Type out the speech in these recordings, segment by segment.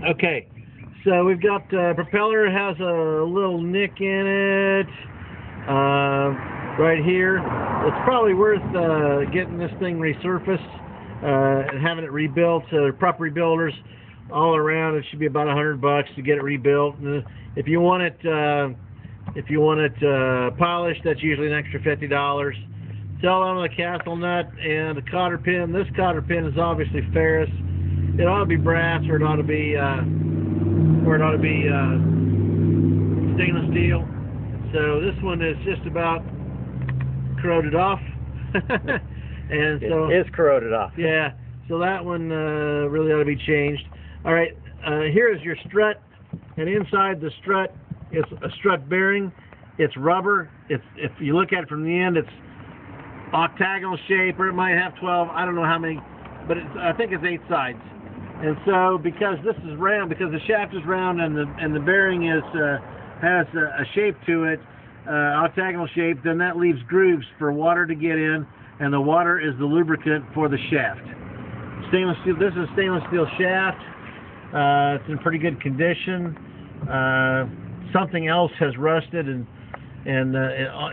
Okay, so we've got propeller has a little nick in it right here. It's probably worth getting this thing resurfaced and having it rebuilt. Proper rebuilders all around. It should be about $100 to get it rebuilt. And if you want it polished, that's usually an extra $50. It's all on the castle nut and the cotter pin. This cotter pin is obviously ferrous. It ought to be brass, or it ought to be stainless steel. So this one is just about corroded off. And so it is corroded off. Yeah. So that one really ought to be changed. All right. Here is your strut, and inside the strut is a strut bearing. It's rubber. If you look at it from the end, it's octagonal shape, or it might have 12. I don't know how many, but I think it's 8 sides. And so, because this is round, because the shaft is round and the bearing has a shape to it, octagonal shape, then that leaves grooves for water to get in, and the water is the lubricant for the shaft. Stainless steel. This is a stainless steel shaft. It's in pretty good condition. Something else has rusted and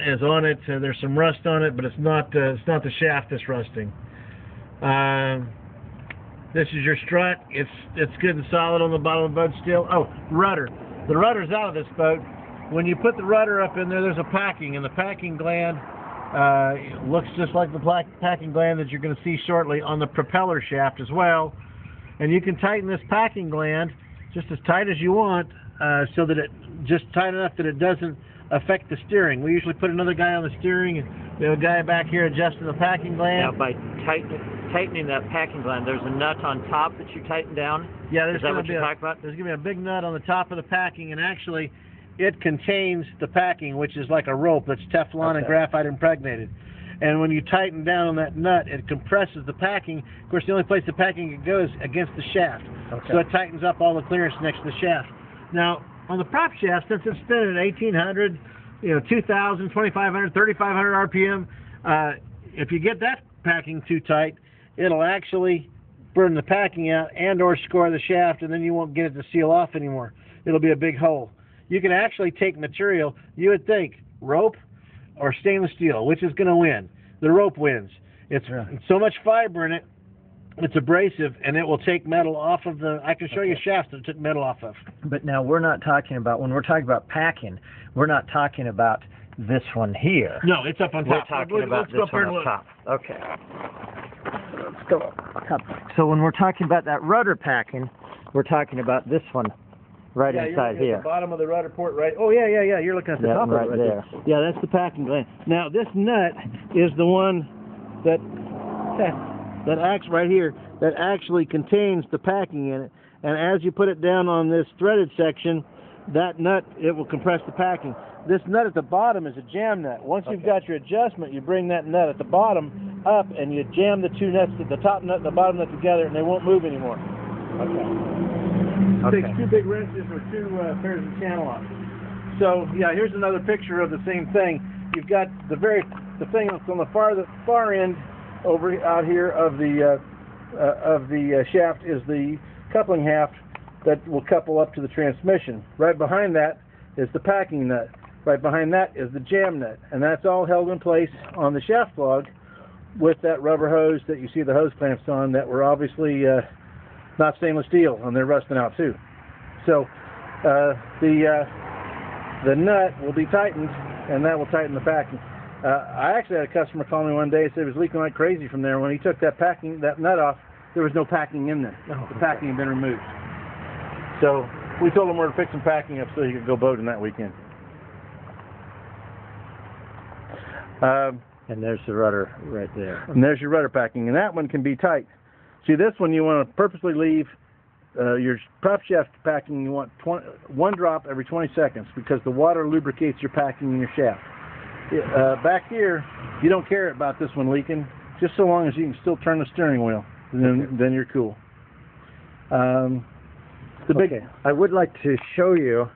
is on it. There's some rust on it, but it's not the shaft that's rusting. This is your strut. It's good and solid on the bottom of the boat still. Oh, rudder. The rudder's out of this boat. When you put the rudder up in there, there's a packing, and the packing gland looks just like the packing gland that you're going to see shortly on the propeller shaft as well. And you can tighten this packing gland just as tight as you want, so that it just tight enough that it doesn't affect the steering. We usually put another guy on the steering, and we have a guy back here adjusting the packing gland. Now, by tightening that packing gland, there's a nut on top that you tighten down? Yeah, is that what you're talking about? There's going to be a big nut on the top of the packing, and actually it contains the packing, which is like a rope that's Teflon and graphite impregnated. And when you tighten down on that nut, it compresses the packing. Of course, the only place the packing can go is against the shaft. Okay. So it tightens up all the clearance next to the shaft. Now, on the prop shaft, since it's spinning at 1800, 2000, 2500, 3500 RPM, if you get that packing too tight, it'll actually burn the packing out and or score the shaft, and then you won't get it to seal off anymore. It'll be a big hole. You can actually take material, you would think rope or stainless steel, which is going to win? The rope wins. It's so much fiber in it, it's abrasive, and it will take metal off of the, I can show you shafts that it took metal off of. But now we're not talking about, when we're talking about packing, we're not talking about this one here. No, it's up on top. We're talking about this one up top. Okay. Let's go up. So when we're talking about that rudder packing, we're talking about this one right inside here. At the bottom of the rudder port, right? Oh, yeah. You're looking at the top right of it there. Yeah, that's the packing gland. Now, this nut is the one that acts right here, that actually contains the packing in it. And as you put it down on this threaded section, that nut, it will compress the packing. This nut at the bottom is a jam nut. Once you've got your adjustment, you bring that nut at the bottom up, and you jam the two nuts, the top nut and the bottom nut together, and they won't move anymore. Okay. Takes 2 big wrenches or 2 pairs of channel locks. So yeah, here's another picture of the same thing. You've got the thing that's on the far end over out here of the shaft is the coupling haft that will couple up to the transmission. Right behind that is the packing nut. Right behind that is the jam nut, and that's all held in place on the shaft log with that rubber hose that you see the hose clamps on that were obviously not stainless steel, and they're rusting out too. So the nut will be tightened, and that will tighten the packing. I actually had a customer call me one day and said it was leaking like crazy from there. When he took that nut off, there was no packing in there. The packing had been removed. So we told him we're fixing packing up so he could go boating that weekend. And there's the rudder right there. And there's your rudder packing, and that one can be tight. See, this one you want to purposely leave your prop shaft packing. You want 1 drop every 20 seconds because the water lubricates your packing in your shaft. Back here, you don't care about this one leaking, just so long as you can still turn the steering wheel. Then you're cool. I would like to show you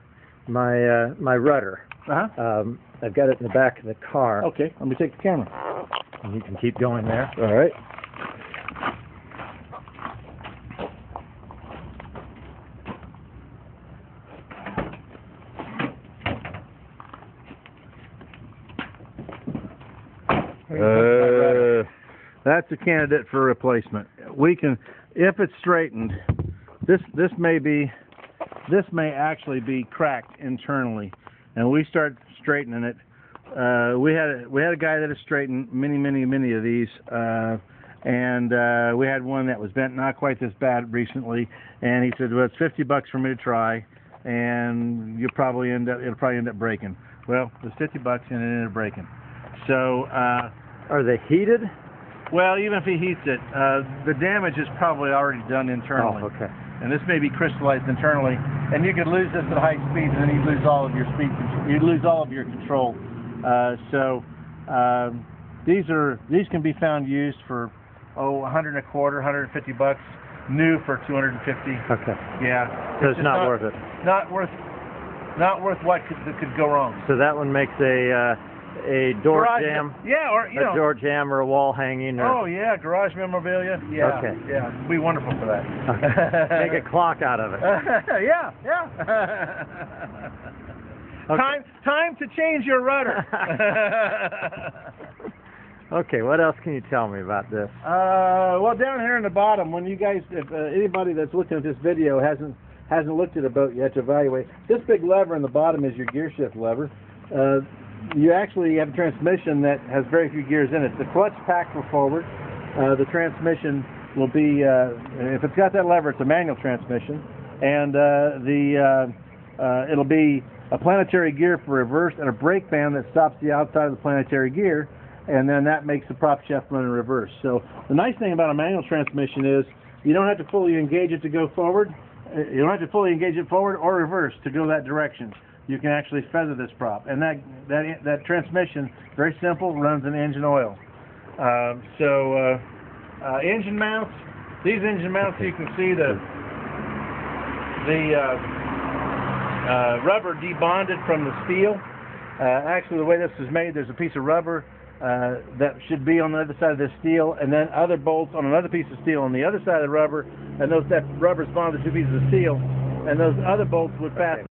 my my rudder. I've got it in the back of the car. Okay, let me take the camera. And you can keep going there. All right. That's a candidate for replacement. We can, if it's straightened, this may actually be cracked internally, and we start straightening it. We had a guy that has straightened many of these, and we had one that was bent not quite this bad recently, and he said, well, it's $50 for me to try, and it'll probably end up breaking. Well, it was $50 and it ended up breaking. So are they heated? Well, even if he heats it, the damage is probably already done internally. Oh, okay. And this may be crystallized internally, and you could lose this at high speed, and then you'd lose all of your speed. You'd lose all of your control. These can be found used for $100 and a quarter, $150, new for $250. Okay. Yeah. So it's not worth it. Not worth what could go wrong. So that one makes a door garage jam. Yeah, or a door jam or a wall hanging. Or... Oh yeah, garage memorabilia. Yeah. Okay. Yeah, it'd be wonderful for that. Okay. Make a clock out of it. Yeah. Okay. Time to change your rudder. Okay, what else can you tell me about this? Well, down here in the bottom, when you guys, if anybody that's looking at this video hasn't looked at a boat yet to evaluate, this big lever in the bottom is your gear shift lever. You actually have a transmission that has very few gears in it. The clutch pack for forward. The transmission will be, if it's got that lever, it's a manual transmission, and it'll be a planetary gear for reverse and a brake band that stops the outside of the planetary gear, and then that makes the prop shaft run in reverse. So the nice thing about a manual transmission is you don't have to fully engage it to go forward. You don't have to fully engage it forward or reverse to go that direction. You can actually feather this prop, and that transmission, very simple, runs in engine oil. Engine mounts. These engine mounts, you can see the rubber debonded from the steel. Actually, the way this is made, there's a piece of rubber that should be on the other side of the steel, and then other bolts on another piece of steel on the other side of the rubber, and that rubber's bonded to two pieces of steel, and those other bolts would fasten.